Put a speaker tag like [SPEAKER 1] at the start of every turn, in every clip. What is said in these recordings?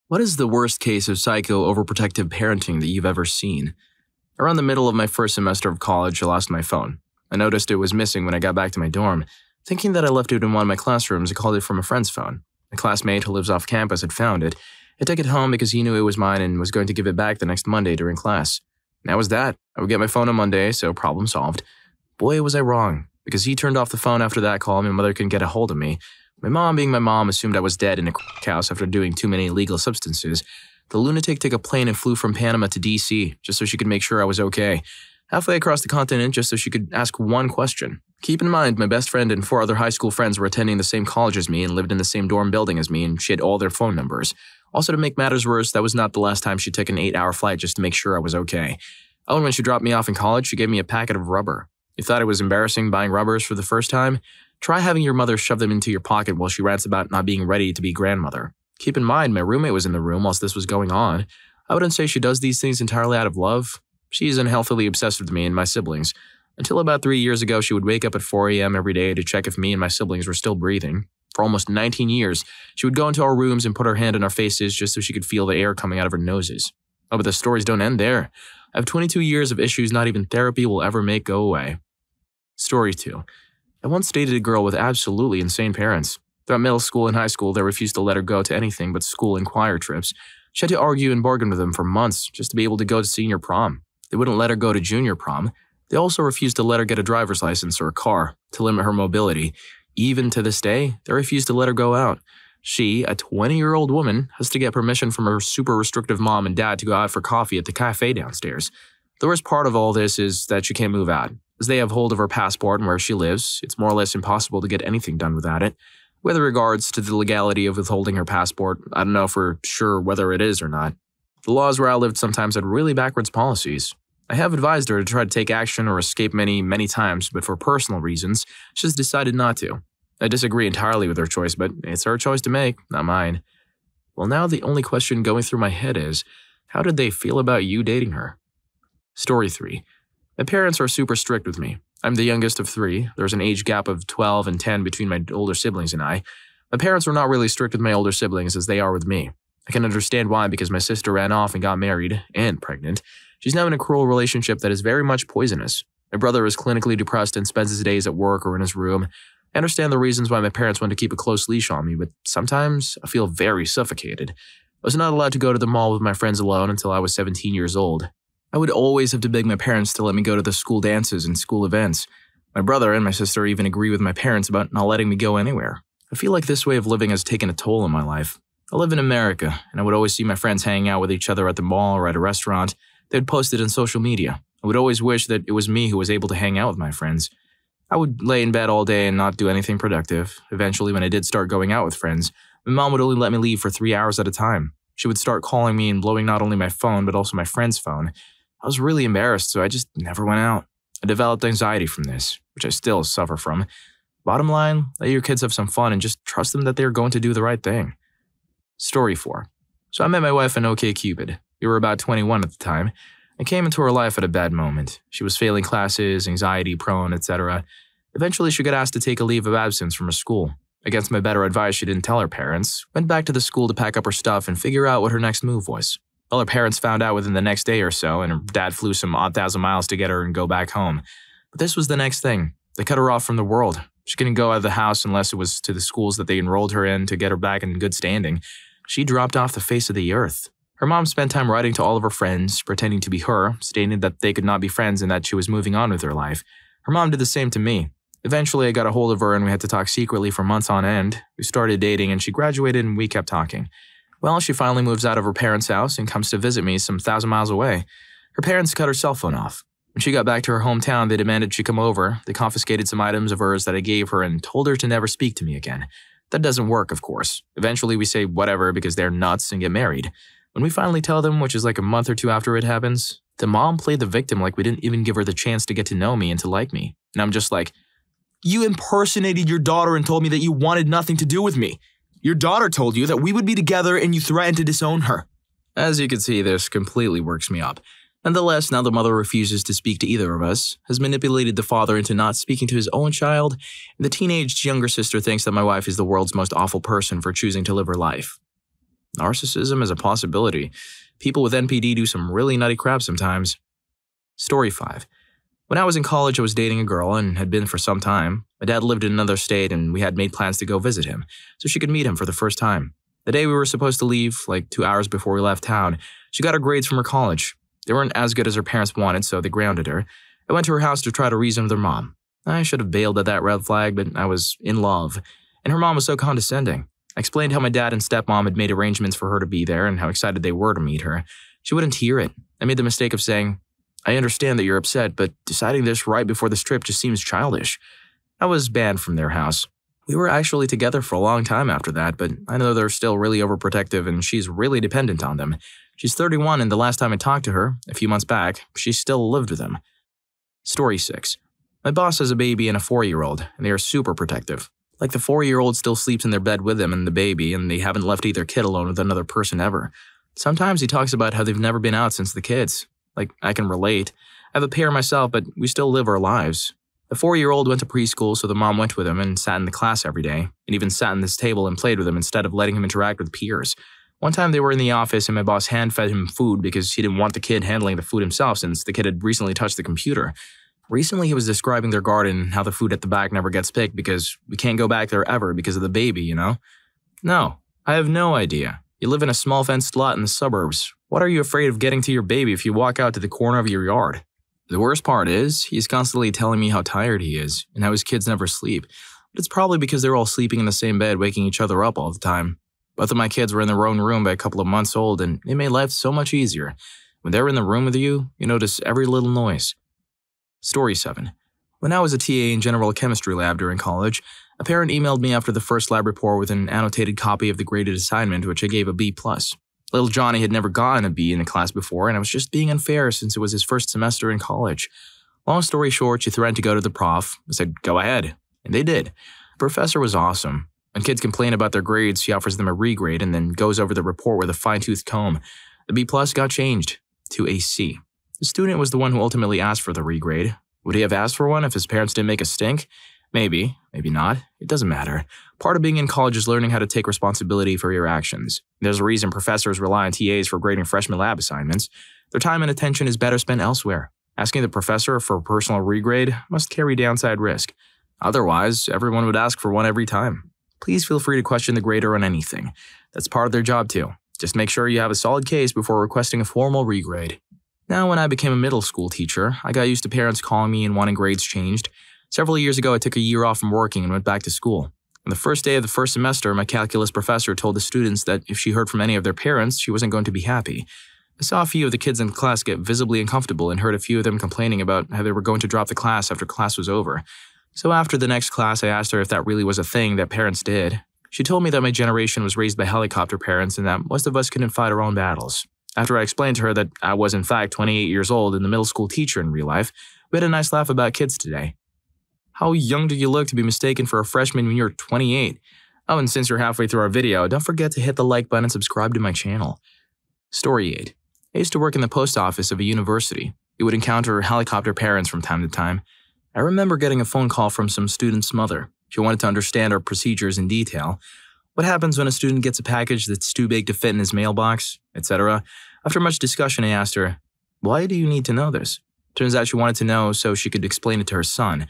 [SPEAKER 1] What is the worst case of psycho overprotective parenting that you've ever seen? Around the middle of my first semester of college, I lost my phone. I noticed it was missing when I got back to my dorm. Thinking that I left it in one of my classrooms, I called it from a friend's phone. A classmate who lives off campus had found it. I took it home because he knew it was mine and was going to give it back the next Monday during class. And that was that. I would get my phone on Monday, so problem solved. Boy, was I wrong. Because he turned off the phone after that call, my mother couldn't get a hold of me. My mom, being my mom, assumed I was dead in a house after doing too many illegal substances. The lunatic took a plane and flew from Panama to D.C. just so she could make sure I was okay. Halfway across the continent just so she could ask one question. Keep in mind, my best friend and 4 other high school friends were attending the same college as me and lived in the same dorm building as me, and she had all their phone numbers. Also, to make matters worse, that was not the last time she took an 8-hour flight just to make sure I was okay. Oh, and when she dropped me off in college, she gave me a packet of rubber. You thought it was embarrassing buying rubbers for the first time? Try having your mother shove them into your pocket while she rants about not being ready to be grandmother. Keep in mind, my roommate was in the room whilst this was going on. I wouldn't say she does these things entirely out of love. She's unhealthily obsessed with me and my siblings. Until about 3 years ago, she would wake up at 4 a.m. every day to check if me and my siblings were still breathing. For almost 19 years, she would go into our rooms and put her hand in our faces just so she could feel the air coming out of her noses. Oh, but the stories don't end there. I have 22 years of issues not even therapy will ever make go away. Story 2. I once dated a girl with absolutely insane parents. Throughout middle school and high school, they refused to let her go to anything but school and choir trips. She had to argue and bargain with them for months just to be able to go to senior prom. They wouldn't let her go to junior prom. They also refused to let her get a driver's license or a car to limit her mobility. Even to this day, they refuse to let her go out. She, a 20-year-old woman, has to get permission from her super restrictive mom and dad to go out for coffee at the cafe downstairs. The worst part of all this is that she can't move out. As they have hold of her passport and where she lives, it's more or less impossible to get anything done without it. With regards to the legality of withholding her passport, I don't know for sure whether it is or not. The laws where I lived sometimes had really backwards policies. I have advised her to try to take action or escape many times, but for personal reasons, she's decided not to. I disagree entirely with her choice, but it's her choice to make, not mine. Well, now the only question going through my head is, how did they feel about you dating her? Story 3. My parents are super strict with me. I'm the youngest of 3. There's an age gap of 12 and 10 between my older siblings and I. My parents are not really strict with my older siblings as they are with me. I can understand why because my sister ran off and got married and pregnant. She's now in a cruel relationship that is very much poisonous. My brother is clinically depressed and spends his days at work or in his room. I understand the reasons why my parents want to keep a close leash on me, but sometimes I feel very suffocated. I was not allowed to go to the mall with my friends alone until I was 17 years old. I would always have to beg my parents to let me go to the school dances and school events. My brother and my sister even agree with my parents about not letting me go anywhere. I feel like this way of living has taken a toll on my life. I live in America, and I would always see my friends hanging out with each other at the mall or at a restaurant. They would post it on social media. I would always wish that it was me who was able to hang out with my friends. I would lay in bed all day and not do anything productive. Eventually, when I did start going out with friends, my mom would only let me leave for 3 hours at a time. She would start calling me and blowing not only my phone, but also my friend's phone. I was really embarrassed, so I just never went out. I developed anxiety from this, which I still suffer from. Bottom line, let your kids have some fun and just trust them that they are going to do the right thing. Story 4. So I met my wife on OkCupid. We were about 21 at the time. I came into her life at a bad moment. She was failing classes, anxiety-prone, etc. Eventually, she got asked to take a leave of absence from her school. Against my better advice, she didn't tell her parents, went back to the school to pack up her stuff and figure out what her next move was. Well, her parents found out within the next day or so, and her dad flew some odd thousand miles to get her and go back home. But this was the next thing. They cut her off from the world. She couldn't go out of the house unless it was to the schools that they enrolled her in to get her back in good standing. She dropped off the face of the earth. Her mom spent time writing to all of her friends, pretending to be her, stating that they could not be friends and that she was moving on with her life. Her mom did the same to me. Eventually, I got a hold of her and we had to talk secretly for months on end. We started dating and she graduated and we kept talking. Well, she finally moves out of her parents' house and comes to visit me some 1,000 miles away. Her parents cut her cell phone off. When she got back to her hometown, they demanded she come over. They confiscated some items of hers that I gave her and told her to never speak to me again. That doesn't work, of course. Eventually, we say whatever because they're nuts and get married. When we finally tell them, which is like a month or 2 after it happens, the mom played the victim like we didn't even give her the chance to get to know me and to like me. And I'm just like, you impersonated your daughter and told me that you wanted nothing to do with me. Your daughter told you that we would be together and you threatened to disown her. As you can see, this completely works me up. Nonetheless, now the mother refuses to speak to either of us, has manipulated the father into not speaking to his own child, and the teenaged younger sister thinks that my wife is the world's most awful person for choosing to live her life. Narcissism is a possibility. People with NPD do some really nutty crap sometimes. Story 5. When I was in college, I was dating a girl and had been for some time. My dad lived in another state and we had made plans to go visit him, so she could meet him for the first time. The day we were supposed to leave, like 2 hours before we left town, she got her grades from her college. They weren't as good as her parents wanted, so they grounded her. I went to her house to try to reason with her mom. I should have bailed at that red flag, but I was in love. And her mom was so condescending. I explained how my dad and stepmom had made arrangements for her to be there and how excited they were to meet her. She wouldn't hear it. I made the mistake of saying, "I understand that you're upset, but deciding this right before this trip just seems childish." I was banned from their house. We were actually together for a long time after that, but I know they're still really overprotective and she's really dependent on them. She's 31 and the last time I talked to her, a few months back, she still lived with him. Story 6. My boss has a baby and a 4-year-old, and they are super protective. Like the 4-year-old still sleeps in their bed with them and the baby, and they haven't left either kid alone with another person ever. Sometimes he talks about how they've never been out since the kids. Like, I can relate. I have a pair myself, but we still live our lives. The 4-year-old went to preschool, so the mom went with him and sat in the class every day, and even sat on this table and played with him instead of letting him interact with peers. One time they were in the office and my boss hand-fed him food because he didn't want the kid handling the food himself since the kid had recently touched the computer. Recently he was describing their garden and how the food at the back never gets picked because we can't go back there ever because of the baby, you know? No, I have no idea. You live in a small fenced lot in the suburbs. What are you afraid of getting to your baby if you walk out to the corner of your yard? The worst part is, he's constantly telling me how tired he is and how his kids never sleep. But it's probably because they're all sleeping in the same bed, waking each other up all the time. Both of my kids were in their own room by a couple of months old, and it made life so much easier. When they're in the room with you, you notice every little noise. Story 7. When I was a TA in general chemistry lab during college, a parent emailed me after the first lab report with an annotated copy of the graded assignment, which I gave a B+. Little Johnny had never gotten a B in a class before, and I was just being unfair since it was his first semester in college. Long story short, she threatened to go to the prof. I said, "Go ahead." And they did. The professor was awesome. When kids complain about their grades, she offers them a regrade and then goes over the report with a fine-tooth comb. The B+ got changed to a C. The student was the one who ultimately asked for the regrade. Would he have asked for one if his parents didn't make a stink? Maybe, maybe not. It doesn't matter. Part of being in college is learning how to take responsibility for your actions. There's a reason professors rely on TAs for grading freshman lab assignments. Their time and attention is better spent elsewhere. Asking the professor for a personal regrade must carry downside risk. Otherwise, everyone would ask for one every time. Please feel free to question the grader on anything. That's part of their job too. Just make sure you have a solid case before requesting a formal regrade. Now, when I became a middle school teacher, I got used to parents calling me and wanting grades changed. Several years ago, I took a year off from working and went back to school. On the first day of the first semester, my calculus professor told the students that if she heard from any of their parents, she wasn't going to be happy. I saw a few of the kids in class get visibly uncomfortable and heard a few of them complaining about how they were going to drop the class after class was over. So after the next class, I asked her if that really was a thing that parents did. She told me that my generation was raised by helicopter parents and that most of us couldn't fight our own battles. After I explained to her that I was in fact 28 years old and the middle school teacher in real life, we had a nice laugh about kids today. How young do you look to be mistaken for a freshman when you're 28? Oh, and since you're halfway through our video, don't forget to hit the like button and subscribe to my channel. Story 8. I used to work in the post office of a university. You would encounter helicopter parents from time to time. I remember getting a phone call from some student's mother. She wanted to understand our procedures in detail. What happens when a student gets a package that's too big to fit in his mailbox, etc. After much discussion, I asked her, "Why do you need to know this?" Turns out she wanted to know so she could explain it to her son.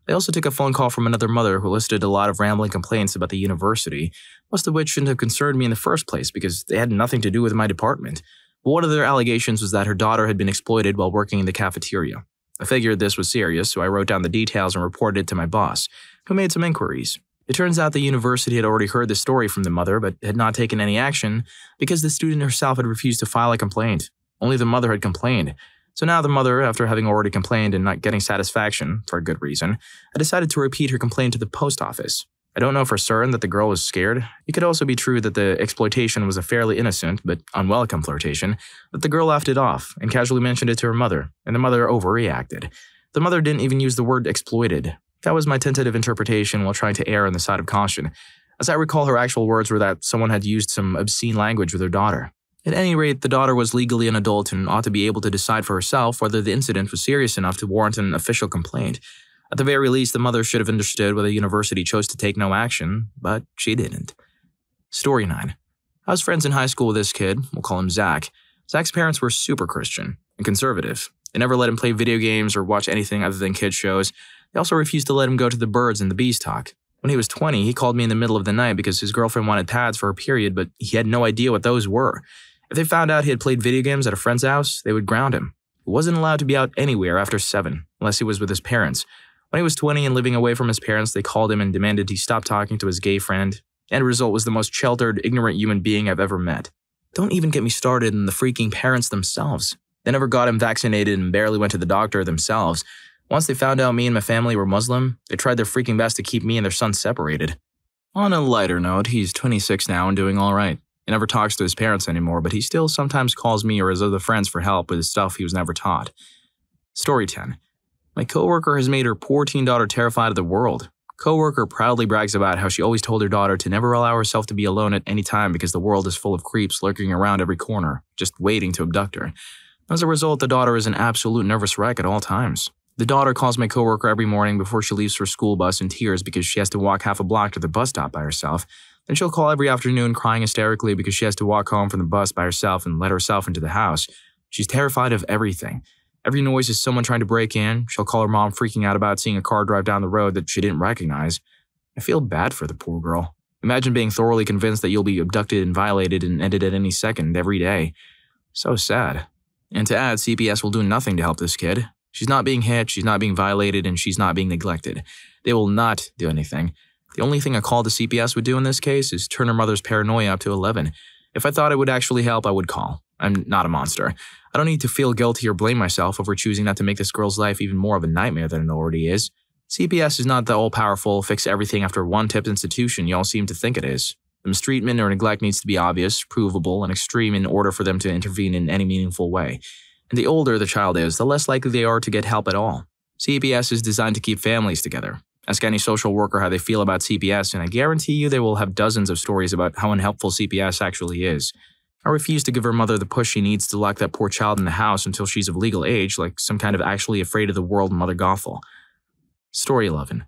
[SPEAKER 1] I also took a phone call from another mother who listed a lot of rambling complaints about the university, most of which shouldn't have concerned me in the first place because they had nothing to do with my department. But one of their allegations was that her daughter had been exploited while working in the cafeteria. I figured this was serious, so I wrote down the details and reported it to my boss, who made some inquiries. It turns out the university had already heard the story from the mother but had not taken any action because the student herself had refused to file a complaint. Only the mother had complained. So now the mother, after having already complained and not getting satisfaction, for a good reason, had decided to repeat her complaint to the post office. I don't know for certain that the girl was scared. It could also be true that the exploitation was a fairly innocent but unwelcome flirtation, that the girl laughed it off and casually mentioned it to her mother, and the mother overreacted. The mother didn't even use the word exploited. That was my tentative interpretation while trying to err on the side of caution. As I recall, her actual words were that someone had used some obscene language with her daughter. At any rate, the daughter was legally an adult and ought to be able to decide for herself whether the incident was serious enough to warrant an official complaint. At the very least, the mother should have understood why the university chose to take no action, but she didn't. Story 9. I was friends in high school with this kid, we'll call him Zach. Zach's parents were super Christian and conservative. They never let him play video games or watch anything other than kids' shows. They also refused to let him go to the birds and the bees talk. When he was 20, he called me in the middle of the night because his girlfriend wanted pads for her period, but he had no idea what those were. If they found out he had played video games at a friend's house, they would ground him. He wasn't allowed to be out anywhere after 7, unless he was with his parents. When he was 20 and living away from his parents, they called him and demanded he stop talking to his gay friend. The end result was the most sheltered, ignorant human being I've ever met. Don't even get me started on the freaking parents themselves. They never got him vaccinated and barely went to the doctor themselves. Once they found out me and my family were Muslim, they tried their freaking best to keep me and their son separated. On a lighter note, he's 26 now and doing alright. He never talks to his parents anymore, but he still sometimes calls me or his other friends for help with stuff he was never taught. Story 10. My coworker has made her poor teen daughter terrified of the world. Coworker proudly brags about how she always told her daughter to never allow herself to be alone at any time because the world is full of creeps lurking around every corner, just waiting to abduct her. As a result, the daughter is an absolute nervous wreck at all times. The daughter calls my coworker every morning before she leaves her school bus in tears because she has to walk half a block to the bus stop by herself. Then she'll call every afternoon crying hysterically because she has to walk home from the bus by herself and let herself into the house. She's terrified of everything. Every noise is someone trying to break in. She'll call her mom freaking out about seeing a car drive down the road that she didn't recognize. I feel bad for the poor girl. Imagine being thoroughly convinced that you'll be abducted and violated and ended at any second every day. So sad. And to add, CPS will do nothing to help this kid. She's not being hit, she's not being violated, and she's not being neglected. They will not do anything. The only thing a call to CPS would do in this case is turn her mother's paranoia up to 11. If I thought it would actually help, I would call. I'm not a monster. I don't need to feel guilty or blame myself over choosing not to make this girl's life even more of a nightmare than it already is. CPS is not the all-powerful, fix-everything after one-tip institution y'all seem to think it is. The mistreatment or neglect needs to be obvious, provable, and extreme in order for them to intervene in any meaningful way. And the older the child is, the less likely they are to get help at all. CPS is designed to keep families together. Ask any social worker how they feel about CPS, and I guarantee you they will have dozens of stories about how unhelpful CPS actually is. I refuse to give her mother the push she needs to lock that poor child in the house until she's of legal age, like some kind of actually afraid of the world Mother Gothel. Story 11.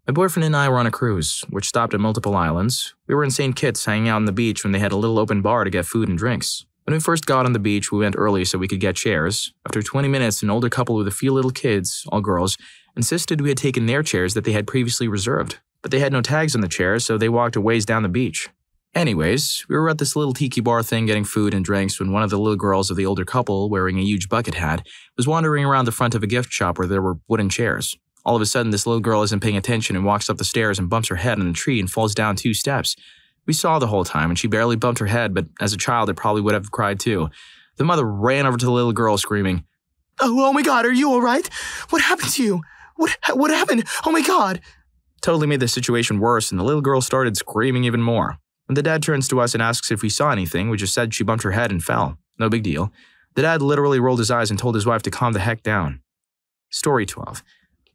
[SPEAKER 1] My boyfriend and I were on a cruise, which stopped at multiple islands. We were in St. Kitts hanging out on the beach when they had a little open bar to get food and drinks. When we first got on the beach, we went early so we could get chairs. After 20 minutes, an older couple with a few little kids, all girls, insisted we had taken their chairs that they had previously reserved. But they had no tags on the chairs, so they walked a ways down the beach. Anyways, we were at this little tiki bar thing getting food and drinks when one of the little girls of the older couple, wearing a huge bucket hat, was wandering around the front of a gift shop where there were wooden chairs. All of a sudden, this little girl isn't paying attention and walks up the stairs and bumps her head on a tree and falls down 2 steps. We saw the whole time, and she barely bumped her head, but as a child, it probably would have cried too. The mother ran over to the little girl, screaming, Oh my God, are you all right? What happened to you? What happened? Oh my God. Totally made the situation worse, and the little girl started screaming even more. When the dad turns to us and asks if we saw anything, we just said she bumped her head and fell. No big deal. The dad literally rolled his eyes and told his wife to calm the heck down. Story 12.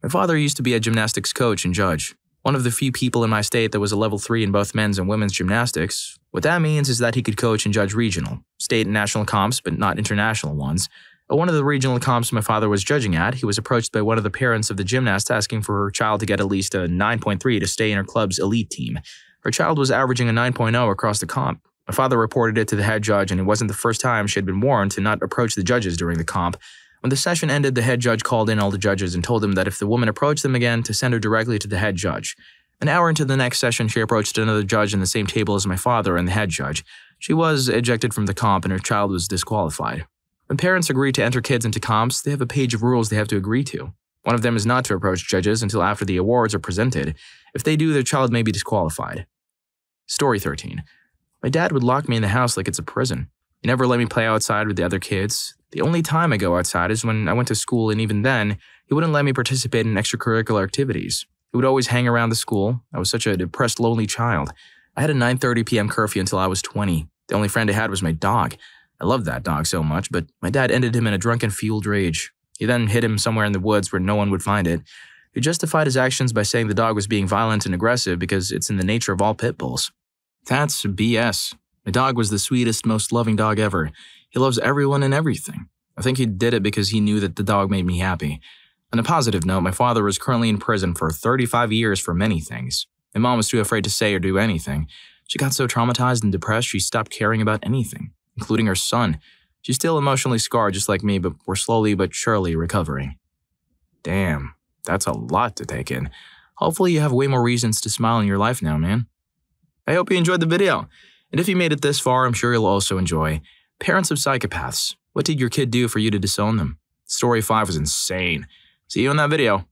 [SPEAKER 1] My father used to be a gymnastics coach and judge. One of the few people in my state that was a level 3 in both men's and women's gymnastics. What that means is that he could coach and judge regional, state and national comps, but not international ones. At one of the regional comps my father was judging at, he was approached by one of the parents of the gymnast asking for her child to get at least a 9.3 to stay in her club's elite team. Her child was averaging a 9.0 across the comp. My father reported it to the head judge, and it wasn't the first time she had been warned to not approach the judges during the comp. When the session ended, the head judge called in all the judges and told them that if the woman approached them again, to send her directly to the head judge. An hour into the next session, she approached another judge in the same table as my father and the head judge. She was ejected from the comp and her child was disqualified. When parents agree to enter kids into comps, they have a page of rules they have to agree to. One of them is not to approach judges until after the awards are presented. If they do, their child may be disqualified. Story 13. My dad would lock me in the house like it's a prison. He never let me play outside with the other kids. The only time I go outside is when I went to school, and even then, he wouldn't let me participate in extracurricular activities. He would always hang around the school. I was such a depressed, lonely child. I had a 9:30 p.m. curfew until I was 20. The only friend I had was my dog. I loved that dog so much, but my dad ended him in a drunken, fueled rage. He then hid him somewhere in the woods where no one would find it. He justified his actions by saying the dog was being violent and aggressive because it's in the nature of all pit bulls. That's BS. My dog was the sweetest, most loving dog ever. He loves everyone and everything. I think he did it because he knew that the dog made me happy. On a positive note, my father is currently in prison for 35 years for many things. My mom was too afraid to say or do anything. She got so traumatized and depressed she stopped caring about anything, including her son. She's still emotionally scarred just like me, but we're slowly but surely recovering. Damn, that's a lot to take in. Hopefully you have way more reasons to smile in your life now, man. I hope you enjoyed the video. And if you made it this far, I'm sure you'll also enjoy Parents of Psychopaths. What did your kid do for you to disown them? Story 5 was insane. See you in that video.